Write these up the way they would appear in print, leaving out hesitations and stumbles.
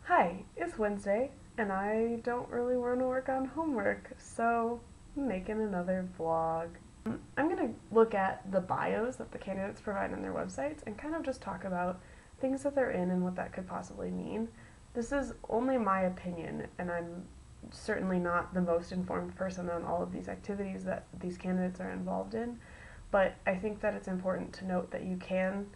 Hi, it's Wednesday, and I don't really want to work on homework, so I'm making another vlog. I'm going to look at the bios that the candidates provide on their websites and kind of just talk about things that they're in and what that could possibly mean. This is only my opinion, and I'm certainly not the most informed person on all of these activities that these candidates are involved in, but I think that it's important to note that you can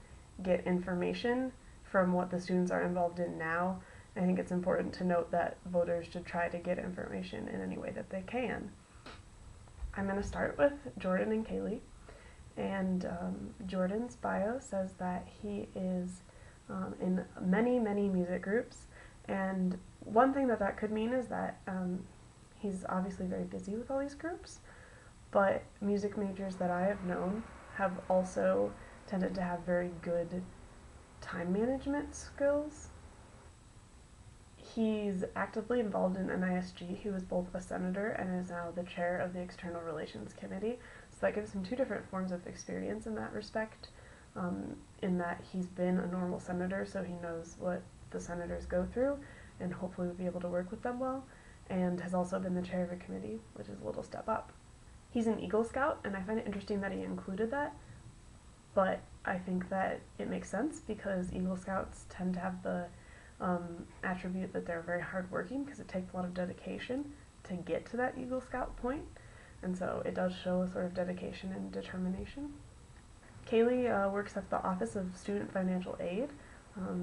get information from what the students are involved in now. I think it's important to note that voters should try to get information in any way that they can. I'm going to start with Jordan and Kaylee. And Jordan's bio says that he is in many, many music groups. And one thing that could mean is that he's obviously very busy with all these groups, but music majors that I have known have also tended to have very good time management skills. He's actively involved in NISG. He was both a senator and is now the chair of the External Relations Committee. So that gives him two different forms of experience in that respect, in that he's been a normal senator, so he knows what the senators go through and hopefully will be able to work with them well, and has also been the chair of a committee, which is a little step up. He's an Eagle Scout, and I find it interesting that he included that, but I think that it makes sense because Eagle Scouts tend to have the attribute that they're very hardworking because it takes a lot of dedication to get to that Eagle Scout point, and so it does show a sort of dedication and determination. Kaylee works at the Office of Student Financial Aid.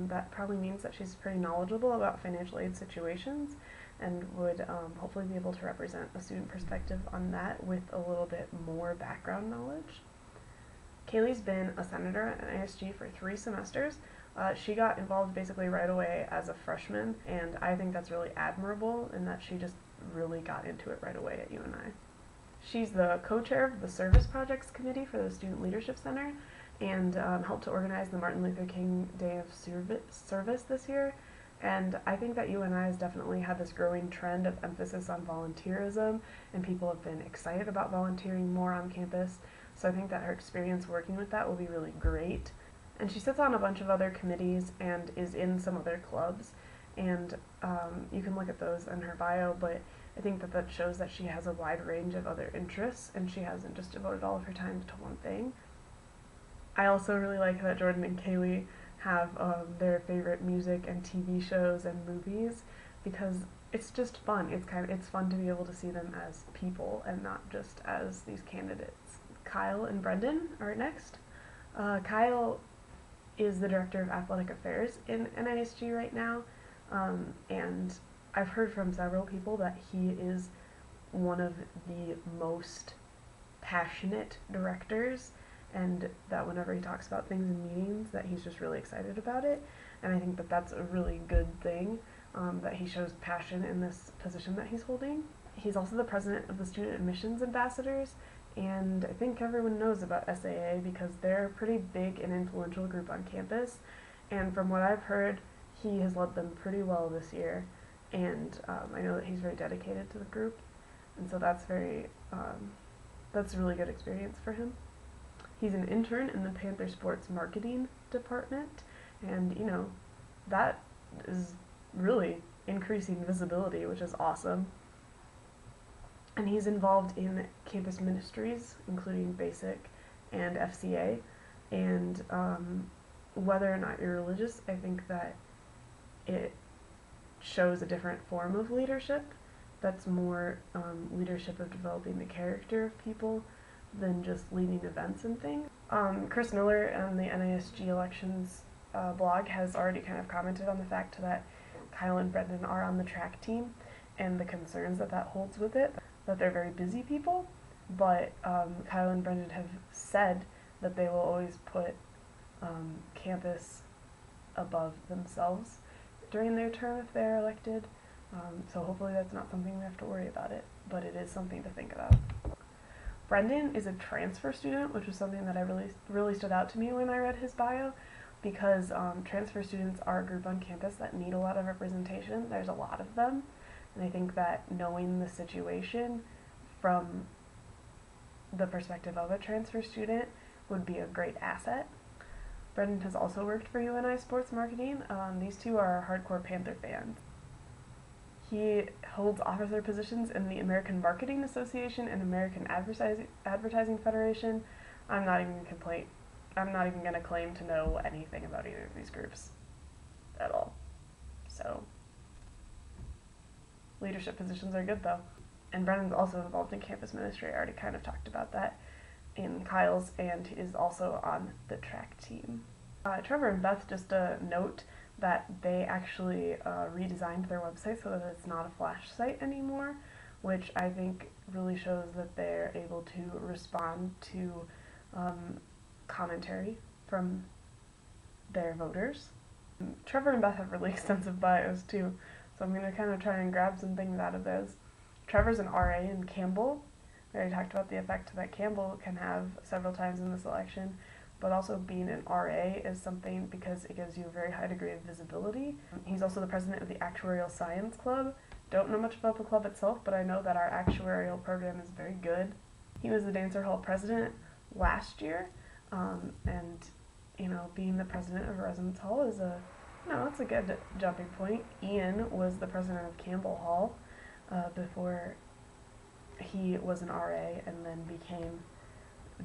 That probably means that she's pretty knowledgeable about financial aid situations and would hopefully be able to represent a student perspective on that with a little bit more background knowledge. Kaylee's been a senator at NISG for 3 semesters. She got involved basically right away as a freshman, and I think that's really admirable in that she just really got into it right away at UNI. She's the co-chair of the Service Projects Committee for the Student Leadership Center and helped to organize the Martin Luther King Day of Service this year. And I think that UNI has definitely had this growing trend of emphasis on volunteerism, and people have been excited about volunteering more on campus. So I think that her experience working with that will be really great. And she sits on a bunch of other committees and is in some other clubs, and you can look at those in her bio, but I think that shows that she has a wide range of other interests and she hasn't just devoted all of her time to one thing. I also really like that Jordan and Kaylee have their favorite music and TV shows and movies because it's just fun. It's fun to be able to see them as people and not just as these candidates. Kyle and Brendan are next. Kyle is the Director of Athletic Affairs in NISG right now, and I've heard from several people that he is one of the most passionate directors, and that whenever he talks about things in meetings that he's just really excited about it, and I think that that's a really good thing, that he shows passion in this position that he's holding. He's also the president of the Student Admissions Ambassadors, and I think everyone knows about SAA because they're a pretty big and influential group on campus, and from what I've heard, he has led them pretty well this year, and I know that he's very dedicated to the group, and so that's a really good experience for him. He's an intern in the Panther Sports Marketing Department, and that is really increasing visibility, which is awesome. And he's involved in campus ministries, including BASIC and FCA. And whether or not you're religious, I think that it shows a different form of leadership that's more leadership of developing the character of people than just leading events and things. Chris Miller on the NISG elections blog has already kind of commented on the fact that Kyle and Brendan are on the track team and the concerns that holds with it, that they're very busy people, but Kyle and Brendan have said that they will always put campus above themselves during their term if they're elected, so hopefully that's not something we have to worry about it, but it is something to think about. Brendan is a transfer student, which was something that really stood out to me when I read his bio, because transfer students are a group on campus that need a lot of representation. There's a lot of them, and I think that knowing the situation from the perspective of a transfer student would be a great asset. Brendan has also worked for UNI Sports Marketing. These two are hardcore Panther fans. He holds officer positions in the American Marketing Association and American Advertising Federation. I'm not even going to claim to know anything about either of these groups at all. So, leadership positions are good though. And Brennan's also involved in campus ministry. I already kind of talked about that in Kyle's, and is also on the track team. Trevor and Beth, just a note that they actually redesigned their website so that it's not a Flash site anymore, which I think really shows that they're able to respond to commentary from their voters. Trevor and Beth have really extensive bios too, so I'm going to kind of try and grab some things out of those. Trevor's an RA in Campbell. We already talked about the effect that Campbell can have several times in this election, but also being an RA is something because it gives you a very high degree of visibility. He's also the president of the Actuarial Science Club. Don't know much about the club itself, but I know that our actuarial program is very good. He was the Dancer Hall president last year, and being the president of Residence Hall is it's a good jumping point. Ian was the president of Campbell Hall before he was an RA and then became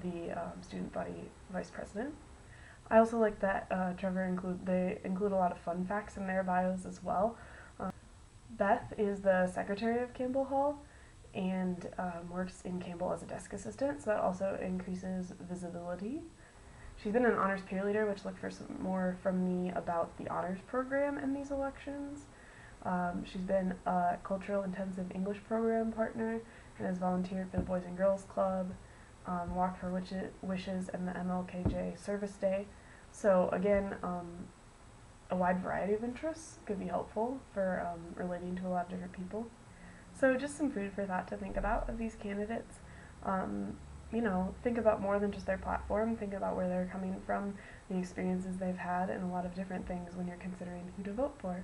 the student body vice president. I also like that Trevor include a lot of fun facts in their bios as well. Beth is the secretary of Campbell Hall and works in Campbell as a desk assistant, so that also increases visibility. She's been an honors peer leader, which look for some more from me about the honors program in these elections. She's been a cultural intensive English program partner and has volunteered for the Boys and Girls Club, Walk for Wishes, and the MLKJ Service Day. So again, a wide variety of interests could be helpful for relating to a lot of different people. So just some food for thought to think about of these candidates. Think about more than just their platform. Think about where they're coming from, the experiences they've had, and a lot of different things when you're considering who to vote for.